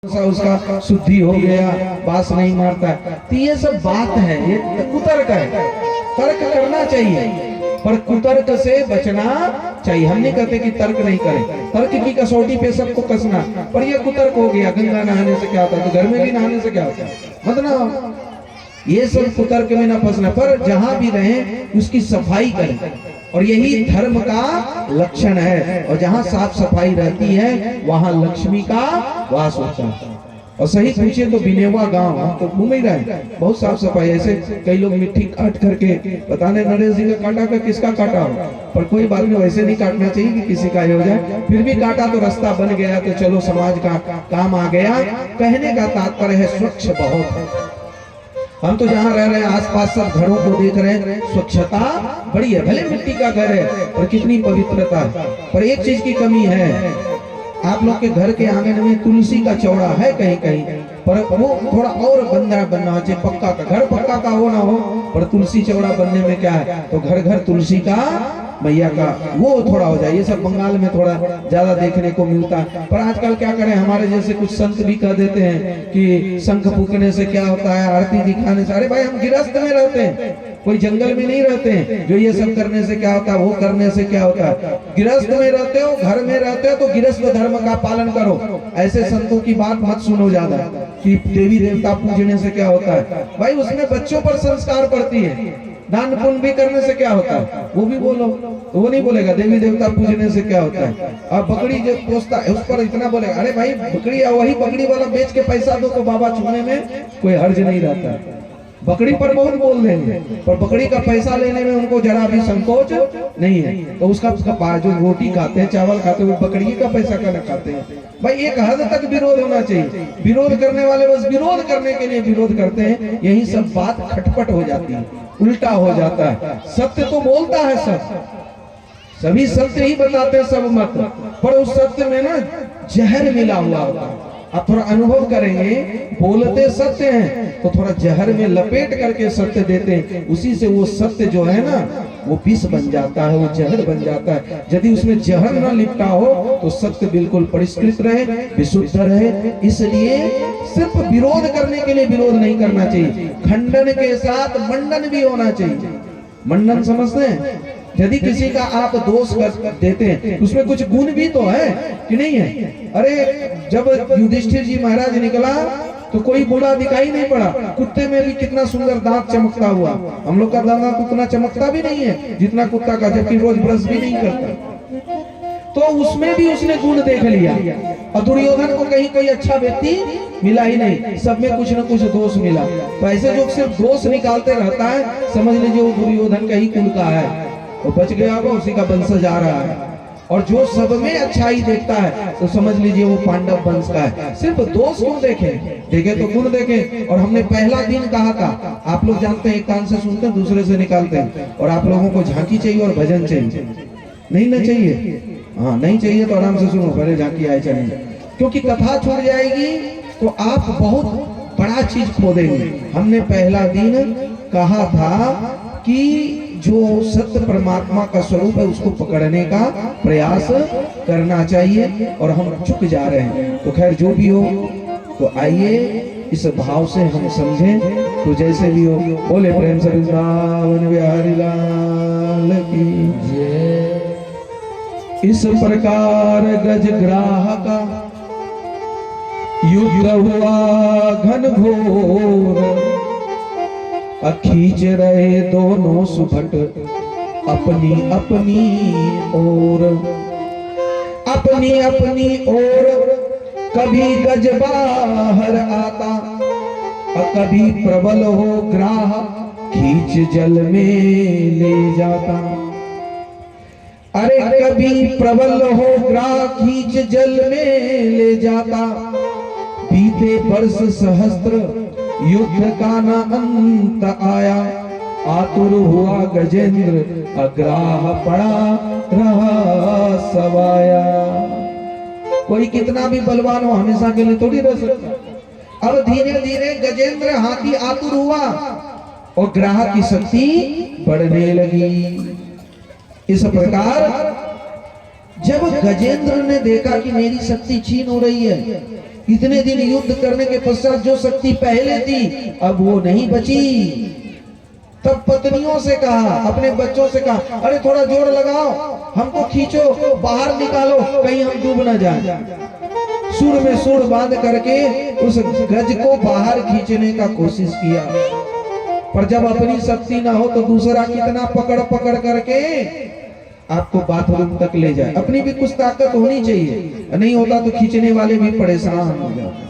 उसका शुद्धि हो गया, बास नहीं मारता है। तो ये सब बात है, ये कुतर्क है। तर्क करना चाहिए पर कुतर्क से बचना चाहिए। हम नहीं कहते कि तर्क नहीं करें, तर्क की कसौटी पे सबको कसना, पर ये कुतर्क हो गया। गंगा नहाने से क्या होता है, तो घर में भी नहाने से क्या होता है, मतलब ये सब कुतर्क में ना फंसना। पर जहां भी रहें उसकी सफाई करें, और यही धर्म का लक्षण है। और जहां साफ सफाई रहती है वहां लक्ष्मी का वास होता है। और सही पूछिए तो बिनेवा गांव हम तो घूम ही रहे, बहुत साफ सफाई। ऐसे कई लोग मिट्टी काट करके, पता नहीं नरेश जी का काटा का किसका काटा हो, पर कोई बात नहीं, वैसे नहीं काटना चाहिए कि किसी का हो जाए। फिर भी काटा तो रास्ता बन गया, तो चलो समाज का काम आ गया। कहने का तात्पर्य है स्वच्छ बहुत है। हम तो जहाँ रह रहे हैं आसपास सब घरों को देख रहे हैं, स्वच्छता बड़ी है। भले मिट्टी का घर है और कितनी पवित्रता है, पर एक चीज की कमी है। आप लोग के घर के आंगन में तुलसी का चौड़ा है कहीं कहीं, पर वो थोड़ा और बंदा बनना चाहिए। पक्का का घर, पक्का का हो ना हो, पर तुलसी चौड़ा बनने में क्या है, तो घर घर तुलसी का मैया का वो थोड़ा हो जाए। ये सब बंगाल में थोड़ा ज्यादा देखने को मिलता है। पर आजकल क्या करें, हमारे जैसे कुछ संत भी कह देते हैं कि शंख फूकने से क्या होता है, आरती दिखाने से। अरे भाई, हम गिरस्त में रहते हैं, कोई जंगल में नहीं रहते हैं। जो ये सब करने से क्या होता है, वो करने से क्या होता है। गिरस्त में रहते हो, घर में रहते हो, तो गिरस्त धर्म का पालन करो। ऐसे संतों की बात मत सुनो ज्यादा कि देवी देवता पूजने से क्या होता है। भाई उसमें बच्चों पर संस्कार पड़ती है। दान पुण्य भी करने से क्या होता है, वो भी बोलो। तो वो नहीं बोलेगा देवी देवता पूजने से क्या होता है। अब बकरी जो पोसता है उस पर इतना बोलेगा, अरे भाई बकरी, वही बकरी वाला बेच के पैसा दो तो बाबा छूने में कोई हर्ज नहीं रहता है। बकरी पर बहुत बोल देंगे, पर बकरी का पैसा लेने में उनको जरा भी संकोच नहीं है। तो उसका जो रोटी खाते हैं, चावल खाते हैं, वो बकरी का पैसा कहना खाते हैं। भाई एक हद तक विरोध होना चाहिए। विरोध करने वाले बस विरोध करने के लिए विरोध करते हैं, यही सब बात खटपट हो जाती है, उल्टा हो जाता है। सत्य तो बोलता है सब, सभी सत्य ही बताते हैं सब मत, पर उस सत्य में ना जहर मिला हुआ होता है। आप थोड़ा अनुभव करेंगे, बोलते सत्य हैं तो थोड़ा जहर में लपेट करके सत्य देते हैं, उसी से वो सत्य जो है ना वो विष बन जाता है, वो जहर बन जाता है। यदि उसमें जहर न लिपटा हो तो सत्य बिल्कुल परिष्कृत रहे, विशुद्ध रहे। इसलिए सिर्फ विरोध करने के लिए विरोध नहीं करना चाहिए, खंडन के साथ मंडन भी होना चाहिए। मंडन समझते हैं, यदि किसी का आप दोष कर देते हैं उसमें कुछ गुण भी तो है कि नहीं है। अरे जब युधिष्ठिर जी महाराज निकला तो कोई बुरा दिखाई नहीं पड़ा, कुत्ते में भी कितना सुंदर दांत चमकता हुआ। हम लोग का दांत उतना चमकता भी नहीं है जितना कुत्ता का, जबकि रोज ब्रश भी नहीं करता। तो उसमें भी उसने गुण देख लिया। और दुर्योधन को कहीं कोई अच्छा व्यक्ति मिला ही नहीं, सब में कुछ न कुछ दोष मिला। तो ऐसे जो सिर्फ दोष निकालते रहता है, समझ लीजिए वो दुर्योधन का ही कुल का है, वो बच गया होगा, उसी का वंशज आ रहा है। और जो सब में अच्छाई देखता है तो समझ लीजिए वो पांडव वंश का है। सिर्फ दोष क्यों देखें, देखे तो गुण देखें। और हमने पहला दिन कहा था, आप लोग जानते हैं एक कान से सुनते हैं दूसरे से निकालते हैं, और आप लोगों को झांकी चाहिए और भजन चाहिए, नहीं ना चाहिए। हाँ नहीं चाहिए तो आराम से सुनो, पहले झांकी आए चलेंगे, क्योंकि कथा छूट जाएगी तो आप बहुत बड़ा चीज खो देंगे। हमने पहला दिन कहा था कि जो सत्य परमात्मा का स्वरूप है उसको पकड़ने का प्रयास करना चाहिए, और हम चुक जा रहे हैं। तो खैर जो भी हो, तो आइए इस भाव से हम समझें। तो जैसे भी हो, बोले प्रेम से वृंदावन बिहारी लाल की जय। इस प्रकार गजग्राह का युद्ध हुआ घन घोर, खींच रहे दोनों सुभट अपनी अपनी ओर, अपनी अपनी ओर। कभी गज बाहर आता और कभी प्रबल हो ग्राह खींच जल में ले जाता। अरे कभी प्रबल हो ग्राह खींच जल में ले जाता। बीते वर्ष सहस्त्र युद्ध का न अंत आया, आतुर हुआ गजेंद्र अग्राह पड़ा रहा सवाया। कोई कितना भी बलवान हो हमेशा के लिए थोड़ी रह सकता। अब धीरे धीरे गजेंद्र हाथी आतुर हुआ और ग्राह की शक्ति बढ़ने लगी। इस प्रकार जब गजेंद्र ने देखा कि मेरी शक्ति छीन हो रही है, इतने दिन युद्ध करने के पश्चात जो शक्ति पहले थी अब वो नहीं बची। तब पत्नियों से कहा, अपने बच्चों से कहा, अरे थोड़ा जोर लगाओ, हमको खींचो, बाहर निकालो, कहीं हम डूब ना जाए। सुर में सुर बांध करके उस गज को बाहर खींचने का कोशिश किया, पर जब अपनी शक्ति ना हो तो दूसरा कितना पकड़ पकड़ करके आपको बाथरूम तक ले जाए। अपनी भी कुछ ताकत होनी चाहिए, नहीं होता तो खींचने वाले भी परेशान हो जाते।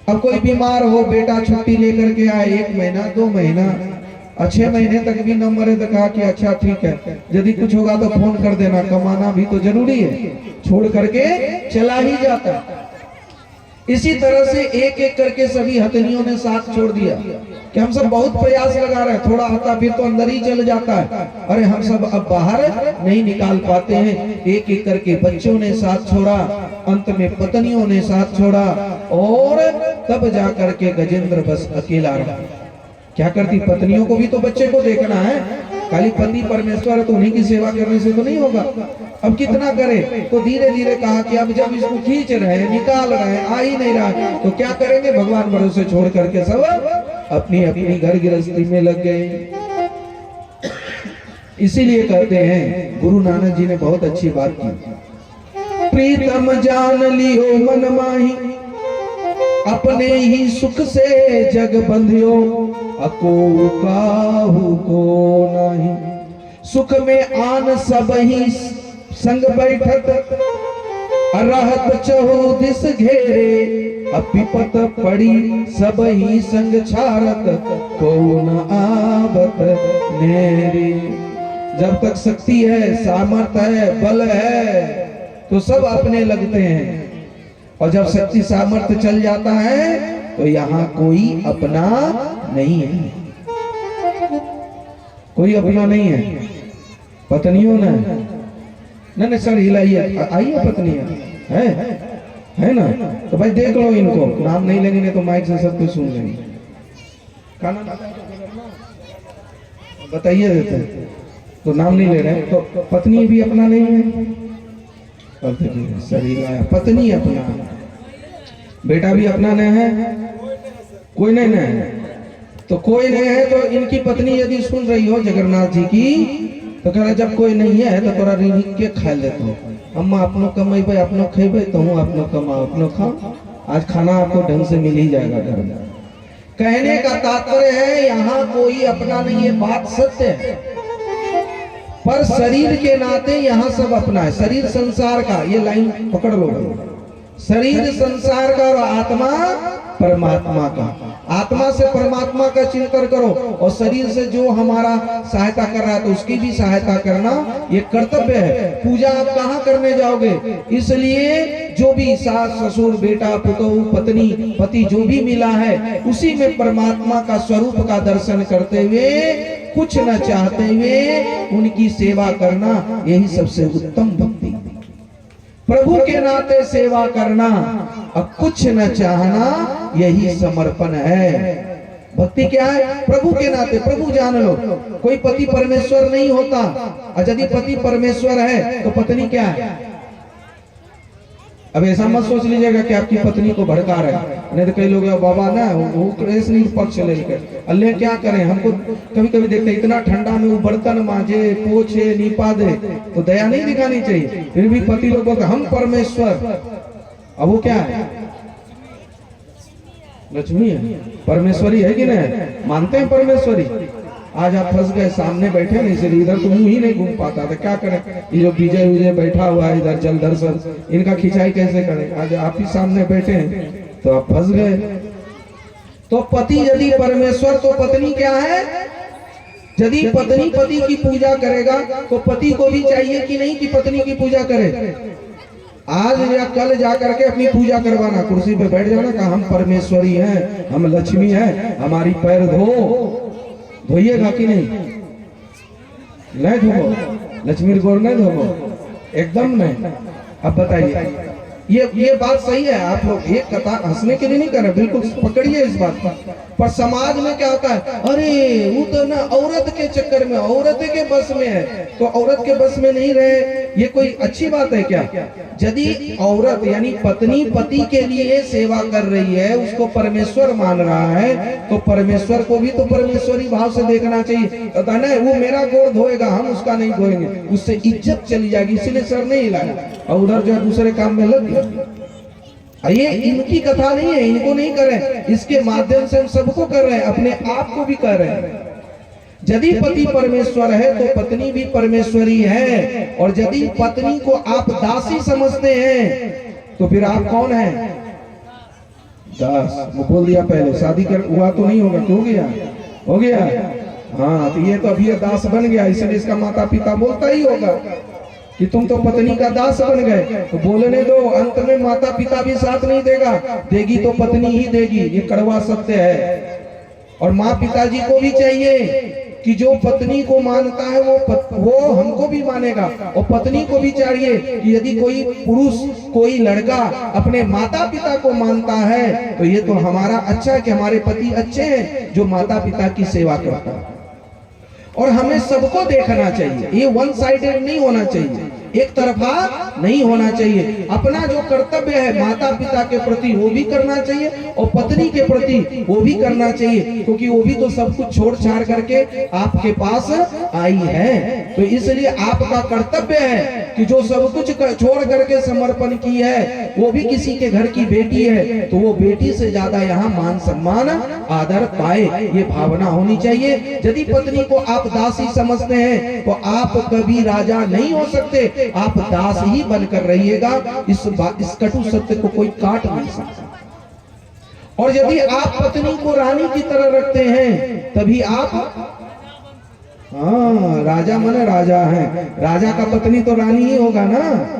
अब कोई बीमार हो, बेटा छुट्टी लेकर के आए, 1 महीना 2 महीना 6 महीने तक भी न मरे तो कहा कि अच्छा ठीक है, यदि कुछ होगा तो फोन कर देना, कमाना भी तो जरूरी है, छोड़ करके चला ही जाता। इसी तरह से एक एक करके सभी हथनियों ने साथ छोड़ दिया कि हम सब बहुत प्रयास लगा रहे हैं, थोड़ा आता फिर तो अंदर ही चल जाता है, अरे हम सब अब बाहर नहीं निकाल पाते हैं। एक एक करके बच्चों ने साथ छोड़ा, अंत में पत्नियों ने साथ छोड़ा, और तब जा करके गजेंद्र बस अकेला रहा। क्या करती, पत्नियों को भी तो बच्चे को देखना है, खाली पति परमेश्वर है तो उन्हीं की सेवा करने से तो नहीं होगा। अब कितना करे, तो धीरे धीरे कहा कि अब जब इसको खींच रहे हैं, निकाल रहे हैं, आ ही नहीं रहा, तो क्या करेंगे, भगवान भरोसे छोड़ करके सब अपनी अपनी घर गृहस्थी में लग गए। इसीलिए कहते हैं, गुरु नानक जी ने बहुत अच्छी बात की, प्रीतम जान लियो मन माही, अपने ही सुख से जग बंधियो, अको काहू को नहीं, सुख में आन सब ही संग बैठत, रहत चहु दिस घेरे, विपत पड़ी सब ही संग छारत, को न आवत नेरे। जब तक शक्ति है, सामर्थ्य है, बल है, तो सब अपने लगते हैं, और जब शक्ति सामर्थ्य चल जाता है तो यहाँ कोई अपना नहीं है, कोई अपना नहीं है। पत्नियों ने नहीं सर हिलाइए, आइए पत्नियां है ना, तो भाई देख लो इनको, नाम नहीं लेंगे नहीं तो माइक से सब कुछ सुन लेंगे। खाना बताइए देते, तो नाम नहीं ले रहे, तो पत्नी भी अपना नहीं है, पत्नी अपना, बेटा भी अपना नहीं है, कोई नहीं है, तो कोई नहीं है तो इनकी पत्नी यदि सुन रही हो जगन्नाथ जी की, तो कह रहा जब कोई नहीं है तो तोरा रिंग के खा लेता हूँ, अम्मा अपनो कमेबे अपनो खेबे, तो हूँ अपनो कमाओ अपनो खाओ, आज खाना आपको ढंग से मिल ही जाएगा घर में। कहने का तात्पर्य है यहाँ कोई अपना नहीं है, बात सत्य है, पर शरीर के नाते यहाँ सब अपना है। शरीर संसार का, ये लाइन पकड़ लो, शरीर संसार का और आत्मा परमात्मा का। आत्मा से परमात्मा का चिंतन करो, और शरीर से जो हमारा सहायता कर रहा है तो उसकी भी सहायता करना ये कर्तव्य है। पूजा आप कहाँ करने जाओगे, इसलिए जो भी सास ससुर बेटा पुतोह पत्नी पति जो भी मिला है उसी में परमात्मा का स्वरूप का दर्शन करते हुए, कुछ न चाहते हुए उनकी सेवा करना, यही सबसे उत्तम भक्ति। प्रभु के नाते सेवा करना और कुछ न चाहना, यही समर्पण है। भक्ति क्या है, प्रभु के नाते, प्रभु जान लो, कोई पति परमेश्वर नहीं होता, और यदि पति परमेश्वर है तो पत्नी क्या है। अब ऐसा मत सोच लीजिएगा कि आपकी पत्नी को भड़का रहे, नहीं तो कई लोग बाबा ना वो कृष्ण पक्ष लेकर अल्लाह क्या करें, हमको कभी कभी देखते इतना ठंडा में वो बर्तन मांजे पोछे नीपा दे, तो दया नहीं दिखानी चाहिए। फिर भी पति लोगों का हम परमेश्वर, अब वो क्या है, लक्ष्मी है, परमेश्वरी है कि नहीं, मानते हैं परमेश्वरी। आज आप फंस गए, सामने बैठे नहीं, इसलिए इधर तो मुंह ही नहीं घूम पाता था, क्या करें। ये जो विजय विजय बैठा हुआ है इधर जल दर्शन, इनका खिंचाई कैसे करें, आज आप ही सामने बैठे हैं तो आप फंस गए। तो पति यदि परमेश्वर तो पत्नी क्या है, यदि पत्नी पति की पूजा करेगा तो पति को भी चाहिए कि नहीं कि पत्नी की पूजा करे। आज या कल जाकर के अपनी पूजा करवाना, कुर्सी पे बैठ जाना, कहा हम परमेश्वरी हैं, हम लक्ष्मी हैं, हमारी पैर धोइएगा कि नहीं धोबो, लक्ष्मी गोर नहीं धोबो, एकदम नहीं। अब बताइए, ये बात सही है, आप लोग एक कथा हंसने के लिए नहीं कर रहे, बिल्कुल पकड़िए इस बात पर समाज में क्या होता है, अरे वो तो ना औरत के चक्कर में, औरत के बस में है, तो औरत के बस में नहीं रहे ये कोई अच्छी बात है क्या? यदि औरत यानी पत्नी पति के लिए सेवा कर रही है, उसको परमेश्वर मान रहा है, तो परमेश्वर को भी तो परमेश्वरी भाव से देखना चाहिए। पता नहीं वो मेरा गोड़ धोएगा, हम उसका नहीं धोएंगे, उससे इज्जत चली जाएगी, इसलिए सर नहीं हिलाया और उधर जो है दूसरे काम में लग गया। ये इनकी कथा नहीं है, इनको नहीं कर रहे, इसके माध्यम से हम सबको कर रहे हैं, अपने आप को भी कर रहे हैं। यदि पति परमेश्वर है तो पत्नी भी परमेश्वरी है, और यदि पत्नी को आप दासी समझते हैं तो फिर आप कौन हैं? दास। वो बोल दिया पहले, शादी कर हुआ तो नहीं होगा, हो गया हो गया। हाँ, तो ये तो अभी दास बन गया, इसलिए इसका माता पिता बोलता ही होगा कि तुम तो पत्नी का दास बन गए। तो बोलने दो, अंत में माता पिता भी साथ नहीं देगा, देगी तो पत्नी ही देगी, ये कड़वा सत्य है। और माँ पिताजी को भी चाहिए कि जो पत्नी को मानता है वो हमको भी मानेगा, और पत्नी को भी चाहिए कि यदि कोई पुरुष कोई लड़का अपने माता पिता को मानता है तो ये तो हमारा अच्छा है कि हमारे पति अच्छे हैं जो माता पिता की सेवा करता है। और हमें सबको देखना चाहिए, ये वन साइडेड नहीं होना चाहिए, एक तरफा नहीं होना चाहिए। अपना जो कर्तव्य है माता पिता के प्रति वो भी करना चाहिए, और पत्नी के प्रति वो भी करना चाहिए, क्योंकि वो भी तो सब कुछ छोड़ छाड़ करके आपके पास आई है। तो इसलिए आपका कर्तव्य है कि जो सब कुछ छोड़ करके समर्पण की है, वो भी किसी के घर की बेटी है, तो वो बेटी से ज्यादा यहाँ मान सम्मान आदर पाए, ये भावना होनी चाहिए। यदि पत्नी को आप दासी समझते हैं तो आप कभी राजा नहीं हो सकते, आप दास ही बनकर रहिएगा। इस कटु सत्य को कोई काट नहीं सकता। और यदि आप पत्नी को रानी की तरह रखते हैं तभी आप, हाँ, राजा माने राजा है, राजा का पत्नी तो रानी ही होगा ना,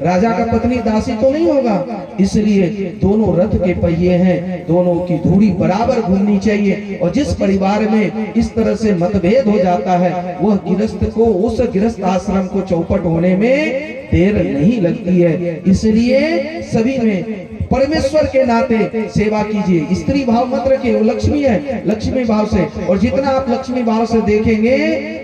राजा का पत्नी दासी तो नहीं होगा। इसलिए दोनों रथ के पहिए हैं, दोनों की धुरी बराबर घूमनी चाहिए। और जिस परिवार में इस तरह से मतभेद हो जाता है, वह गृहस्थ को उस गृहस्थ आश्रम को चौपट होने में देर नहीं लगती है। इसलिए सभी में परमेश्वर के नाते सेवा कीजिए। स्त्री भाव मत रखिए, वो लक्ष्मी है, लक्ष्मी भाव से। और जितना आप लक्ष्मी भाव से देखेंगे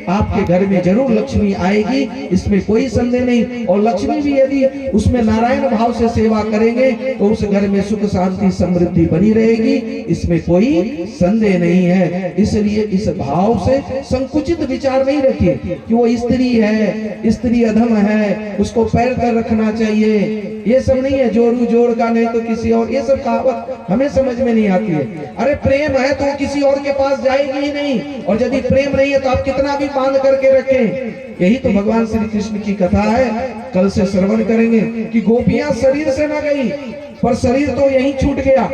आपके घर में जरूर लक्ष्मी आएगी, इसमें कोई संदेह नहीं। और लक्ष्मी भी यदि उसमें नारायण भाव से सेवा करेंगे तो उस घर में सुख शांति समृद्धि बनी रहेगी, इसमें कोई संदेह नहीं है। इसलिए इस भाव से संकुचित विचार नहीं रखिए कि वो स्त्री है, स्त्री अधम है, उसको पैर कर रखना चाहिए, ये सब नहीं है। जोरू जोड़ का नहीं तो किसी और, ये सब कहावत हमें समझ में नहीं आती है। अरे प्रेम है तो किसी और के पास जाएगी ही नहीं, और यदि प्रेम नहीं है तो आप कितना भी बांध करके रखें। यही तो भगवान श्री कृष्ण की कथा है, कल से श्रवण करेंगे कि गोपियां शरीर से न गई पर शरीर तो यहीं छूट गया।